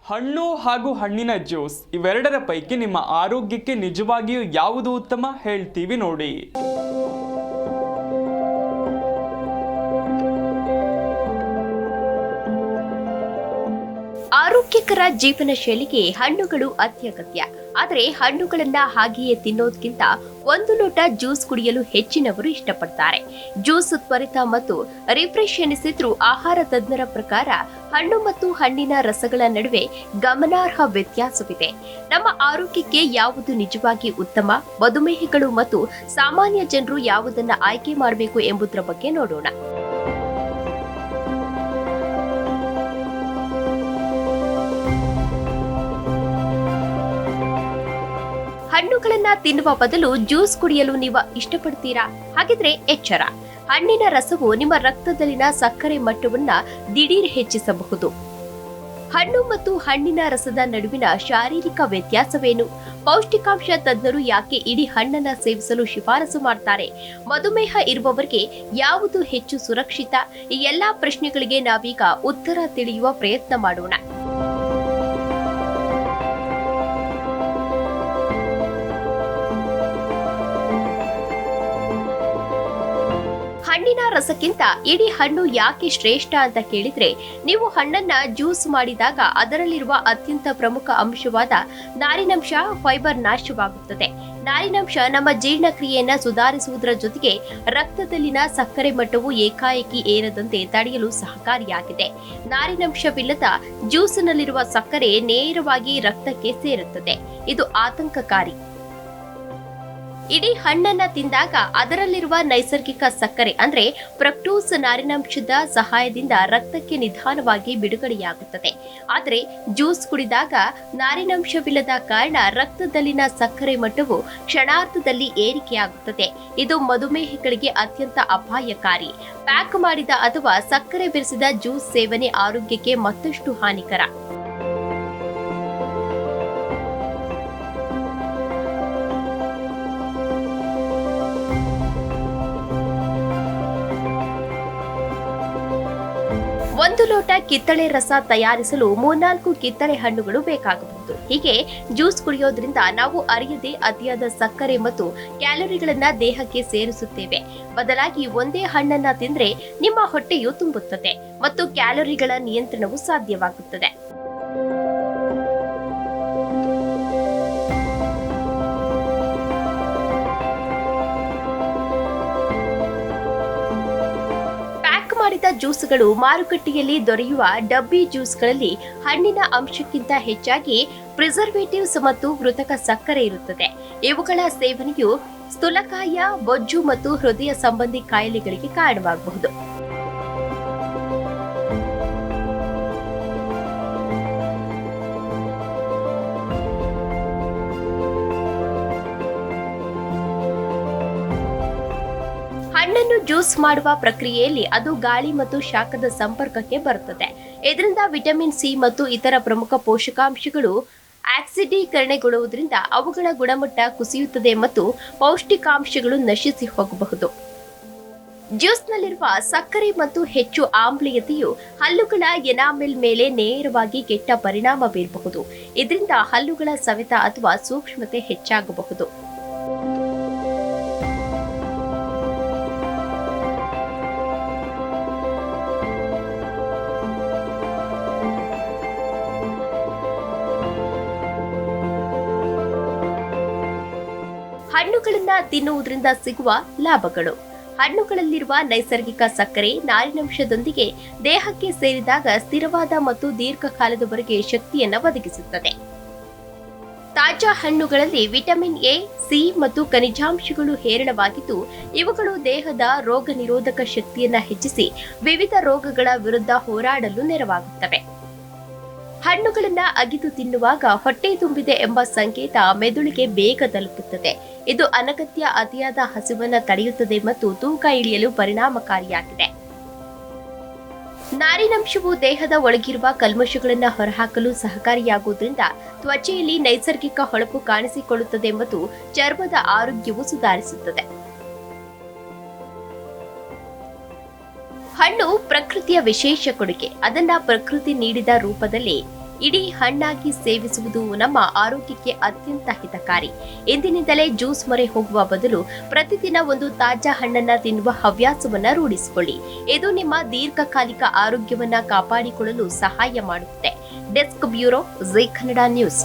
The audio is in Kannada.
ಹಣ್ಣು ಹಾಗೂ ಹಣ್ಣಿನ ಜ್ಯೂಸ್ ಇವೆರಡರ ಪೈಕಿ ನಿಮ್ಮ ಆರೋಗ್ಯಕ್ಕೆ ನಿಜವಾಗಿಯೂ ಯಾವುದು ಉತ್ತಮ ಹೇಳ್ತೀವಿ ನೋಡಿ. ಆರೋಗ್ಯಕರ ಜೀವನ ಶೈಲಿಗೆ ಹಣ್ಣುಗಳು ಅತ್ಯಗತ್ಯ. ಆದರೆ ಹಣ್ಣುಗಳನ್ನ ಹಾಗೆಯೇ ತಿನ್ನೋದಕ್ಕಿಂತ ಒಂದು ಲೋಟ ಜ್ಯೂಸ್ ಕುಡಿಯಲು ಹೆಚ್ಚಿನವರು ಇಷ್ಟಪಡ್ತಾರೆ. ಜ್ಯೂಸ್ ತ್ವರಿತ ಮತ್ತು ರಿಫ್ರೆಶ್ ಎನಿಸಿದ್ರೂ ಆಹಾರ ತಜ್ಞರ ಪ್ರಕಾರ ಹಣ್ಣು ಮತ್ತು ಹಣ್ಣಿನ ರಸಗಳ ನಡುವೆ ಗಮನಾರ್ಹ ವ್ಯತ್ಯಾಸವಿದೆ. ನಮ್ಮ ಆರೋಗ್ಯಕ್ಕೆ ಯಾವುದು ನಿಜವಾಗಿ ಉತ್ತಮ, ಮಧುಮೇಹಿಗಳು ಮತ್ತು ಸಾಮಾನ್ಯ ಜನರು ಯಾವುದನ್ನ ಆಯ್ಕೆ ಮಾಡಬೇಕು ಎಂಬುದರ ಬಗ್ಗೆ ನೋಡೋಣ. ಹಣ್ಣುಗಳನ್ನ ತಿನ್ನುವ ಬದಲು ಜ್ಯೂಸ್ ಕುಡಿಯಲು ನೀವು ಇಷ್ಟಪಡ್ತೀರಾ? ಹಾಗಿದ್ರೆ ಎಚ್ಚರ, ಹಣ್ಣಿನ ರಸವು ನಿಮ್ಮ ರಕ್ತದಲ್ಲಿನ ಸಕ್ಕರೆ ಮಟ್ಟವನ್ನ ದಿಢೀರ್ ಹೆಚ್ಚಿಸಬಹುದು. ಹಣ್ಣು ಮತ್ತು ಹಣ್ಣಿನ ರಸದ ನಡುವಿನ ಶಾರೀರಿಕ ವ್ಯತ್ಯಾಸವೇನು? ಪೌಷ್ಟಿಕಾಂಶ ತಜ್ಞರು ಯಾಕೆ ಇಡೀ ಹಣ್ಣನ್ನ ಸೇವಿಸಲು ಶಿಫಾರಸು ಮಾಡ್ತಾರೆ? ಮಧುಮೇಹ ಇರುವವರಿಗೆ ಯಾವುದು ಹೆಚ್ಚು ಸುರಕ್ಷಿತ? ಈ ಎಲ್ಲಾ ಪ್ರಶ್ನೆಗಳಿಗೆ ನಾವೀಗ ಉತ್ತರ ತಿಳಿಯುವ ಪ್ರಯತ್ನ ಮಾಡೋಣ. ಹಣ್ಣಿನ ರಸಕ್ಕಿಂತ ಇಡೀ ಹಣ್ಣು ಯಾಕೆ ಶ್ರೇಷ್ಠ ಅಂತ ಕೇಳಿದ್ರೆ, ನೀವು ಹಣ್ಣನ್ನ ಜ್ಯೂಸ್ ಮಾಡಿದಾಗ ಅದರಲ್ಲಿರುವ ಅತ್ಯಂತ ಪ್ರಮುಖ ಅಂಶವಾದ ನಾರಿನಂಶ, ಫೈಬರ್ ನಾಶವಾಗುತ್ತದೆ. ನಾರಿನಂಶ ನಮ್ಮ ಜೀರ್ಣಕ್ರಿಯೆಯನ್ನ ಸುಧಾರಿಸುವುದರ ಜೊತೆಗೆ ರಕ್ತದಲ್ಲಿನ ಸಕ್ಕರೆ ಮಟ್ಟವು ಏಕಾಏಕಿ ಏರದಂತೆ ತಡೆಯಲು ಸಹಕಾರಿಯಾಗಿದೆ. ನಾರಿನಂಶವಿಲ್ಲದ ಜ್ಯೂಸ್ನಲ್ಲಿರುವ ಸಕ್ಕರೆ ನೇರವಾಗಿ ರಕ್ತಕ್ಕೆ ಸೇರುತ್ತದೆ. ಇದು ಆತಂಕಕಾರಿ. ಇಡೀ ಹಣ್ಣನ್ನ ತಿಂದಾಗ ಅದರಲ್ಲಿರುವ ನೈಸರ್ಗಿಕ ಸಕ್ಕರೆ ಅಂದ್ರೆ ಫ್ರಕ್ಟೋಸ್ ನಾರಿನಂಶದ ಸಹಾಯದಿಂದ ರಕ್ತಕ್ಕೆ ನಿಧಾನವಾಗಿ ಬಿಡುಗಡೆಯಾಗುತ್ತದೆ. ಆದರೆ ಜ್ಯೂಸ್ ಕುಡಿದಾಗ ನಾರಿನಂಶವಿಲ್ಲದ ಕಾರಣ ರಕ್ತದಲ್ಲಿನ ಸಕ್ಕರೆ ಮಟ್ಟವು ಕ್ಷಣಾರ್ಧದಲ್ಲಿ ಏರಿಕೆಯಾಗುತ್ತದೆ. ಇದು ಮಧುಮೇಹಿಗಳಿಗೆ ಅತ್ಯಂತ ಅಪಾಯಕಾರಿ. ಪ್ಯಾಕ್ ಮಾಡಿದ ಅಥವಾ ಸಕ್ಕರೆ ಬೆರೆಸಿದ ಜ್ಯೂಸ್ ಸೇವನೆ ಆರೋಗ್ಯಕ್ಕೆ ಮತ್ತಷ್ಟು ಹಾನಿಕರ. ಒಂದು ಲೋಟ ಕಿತ್ತಳೆ ರಸ ತಯಾರಿಸಲು 3-4 ಕಿತ್ತಳೆ ಹಣ್ಣುಗಳು ಬೇಕಾಗಬಹುದು. ಹೀಗೆ ಜ್ಯೂಸ್ ಕುಡಿಯೋದ್ರಿಂದ ನಾವು ಅರಿಯದೆ ಅತಿಯಾದ ಸಕ್ಕರೆ ಮತ್ತು ಕ್ಯಾಲೋರಿಗಳನ್ನ ದೇಹಕ್ಕೆ ಸೇರಿಸುತ್ತೇವೆ. ಬದಲಾಗಿ ಒಂದೇ ಹಣ್ಣನ್ನ ತಿಂದ್ರೆ ನಿಮ್ಮ ಹೊಟ್ಟೆಯು ತುಂಬುತ್ತದೆ ಮತ್ತು ಕ್ಯಾಲೋರಿಗಳ ನಿಯಂತ್ರಣವು ಸಾಧ್ಯವಾಗುತ್ತದೆ. ಮಾಡಿದ ಜ್ಯೂಸ್ಗಳು ಮಾರುಕಟ್ಟೆಯಲ್ಲಿ ದೊರೆಯುವ ಡಬ್ಬಿ ಜ್ಯೂಸ್ಗಳಲ್ಲಿ ಹಣ್ಣಿನ ಅಂಶಕ್ಕಿಂತ ಹೆಚ್ಚಾಗಿ ಪ್ರಿಸರ್ವೇಟಿವ್ಸ್ ಮತ್ತು ಕೃತಕ ಸಕ್ಕರೆ ಇರುತ್ತದೆ. ಇವುಗಳ ಸೇವನೆಯು ಸ್ಥೂಲಕಾಯ, ಬೊಜ್ಜು ಮತ್ತು ಹೃದಯ ಸಂಬಂಧಿ ಕಾಯಿಲೆಗಳಿಗೆ ಕಾರಣವಾಗಬಹುದು. ಹಣ್ಣನ್ನು ಜ್ಯೂಸ್ ಮಾಡುವ ಪ್ರಕ್ರಿಯೆಯಲ್ಲಿ ಅದು ಗಾಳಿ ಮತ್ತು ಶಾಖದ ಸಂಪರ್ಕಕ್ಕೆ ಬರುತ್ತದೆ. ಇದರಿಂದ ವಿಟಮಿನ್ ಸಿ ಮತ್ತು ಇತರ ಪ್ರಮುಖ ಪೋಷಕಾಂಶಗಳು ಆಕ್ಸಿಡೀಕರಣಗೊಳ್ಳುವುದರಿಂದ ಅವುಗಳ ಗುಣಮಟ್ಟ ಕುಸಿಯುತ್ತದೆ ಮತ್ತು ಪೌಷ್ಟಿಕಾಂಶಗಳು ನಶಿಸಿ ಹೋಗಬಹುದು. ಜ್ಯೂಸ್ನಲ್ಲಿರುವ ಸಕ್ಕರೆ ಮತ್ತು ಹೆಚ್ಚು ಆಮ್ಲೀಯತೆಯು ಹಲ್ಲುಗಳ ಎನಾಮೆಲ್ ಮೇಲೆ ನೇರವಾಗಿ ಕೆಟ್ಟ ಪರಿಣಾಮ ಬೀರಬಹುದು. ಇದರಿಂದ ಹಲ್ಲುಗಳ ಸವೆತ ಅಥವಾ ಸೂಕ್ಷ್ಮತೆ ಹೆಚ್ಚಾಗಬಹುದು. ಹಣ್ಣುಗಳನ್ನ ತಿನ್ನುವುದರಿಂದ ಸಿಗುವ ಲಾಭಗಳು. ಹಣ್ಣುಗಳಲ್ಲಿರುವ ನೈಸರ್ಗಿಕ ಸಕ್ಕರೆ ನಾರಿನಂಶದೊಂದಿಗೆ ದೇಹಕ್ಕೆ ಸೇರಿದಾಗ ಸ್ಥಿರವಾದ ಮತ್ತು ದೀರ್ಘಕಾಲದವರೆಗೆ ಶಕ್ತಿಯನ್ನು ಒದಗಿಸುತ್ತದೆ. ತಾಜಾ ಹಣ್ಣುಗಳಲ್ಲಿ ವಿಟಮಿನ್ ಎ, ಸಿ ಮತ್ತು ಖನಿಜಾಂಶಗಳು ಹೇರಳವಾಗಿದ್ದು, ಇವುಗಳು ದೇಹದ ರೋಗ ನಿರೋಧಕ ಶಕ್ತಿಯನ್ನು ಹೆಚ್ಚಿಸಿ ವಿವಿಧ ರೋಗಗಳ ವಿರುದ್ಧ ಹೋರಾಡಲು ನೆರವಾಗುತ್ತವೆ. ಹಣ್ಣುಗಳನ್ನ ಅಗಿದು ತಿನ್ನುವಾಗ ಹೊಟ್ಟೆ ತುಂಬಿದೆ ಎಂಬ ಸಂಕೇತ ಮೆದುಳಿಗೆ ಬೇಗ ತಲುಪುತ್ತದೆ. ಇದು ಅನಗತ್ಯ ಅತಿಯಾದ ಹಸಿವನ್ನು ತಡೆಯುತ್ತದೆ ಮತ್ತು ತೂಕ ಇಳಿಯಲು ಪರಿಣಾಮಕಾರಿಯಾಗಿದೆ. ನಾರಿನಂಶವು ದೇಹದ ಒಳಗಿರುವ ಕಲ್ಮಶಗಳನ್ನು ಹೊರಹಾಕಲು ಸಹಕಾರಿಯಾಗುವುದರಿಂದ ತ್ವಚೆಯಲ್ಲಿ ನೈಸರ್ಗಿಕ ಹೊಳಪು ಕಾಣಿಸಿಕೊಳ್ಳುತ್ತದೆ ಮತ್ತು ಚರ್ಮದ ಆರೋಗ್ಯವು ಸುಧಾರಿಸುತ್ತದೆ. ಹಣ್ಣು ಪ್ರಕೃತಿಯ ವಿಶೇಷ ಕೊಡುಗೆ. ಅದನ್ನ ಪ್ರಕೃತಿ ನೀಡಿದ ರೂಪದಲ್ಲಿ ಇಡೀ ಹಣ್ಣಾಗಿ ಸೇವಿಸುವುದು ನಮ್ಮ ಆರೋಗ್ಯಕ್ಕೆ ಅತ್ಯಂತ ಹಿತಕಾರಿ. ಇಂದಿನಿಂದಲೇ ಜ್ಯೂಸ್ ಮೊರೆ ಹೋಗುವ ಬದಲು ಪ್ರತಿದಿನ ಒಂದು ತಾಜಾ ಹಣ್ಣನ್ನ ತಿನ್ನುವ ಹವ್ಯಾಸವನ್ನ ರೂಢಿಸಿಕೊಳ್ಳಿ. ಇದು ನಿಮ್ಮ ದೀರ್ಘಕಾಲಿಕ ಆರೋಗ್ಯವನ್ನ ಕಾಪಾಡಿಕೊಳ್ಳಲು ಸಹಾಯ ಮಾಡುತ್ತದೆ. Desk bureau, Zee Kannada news.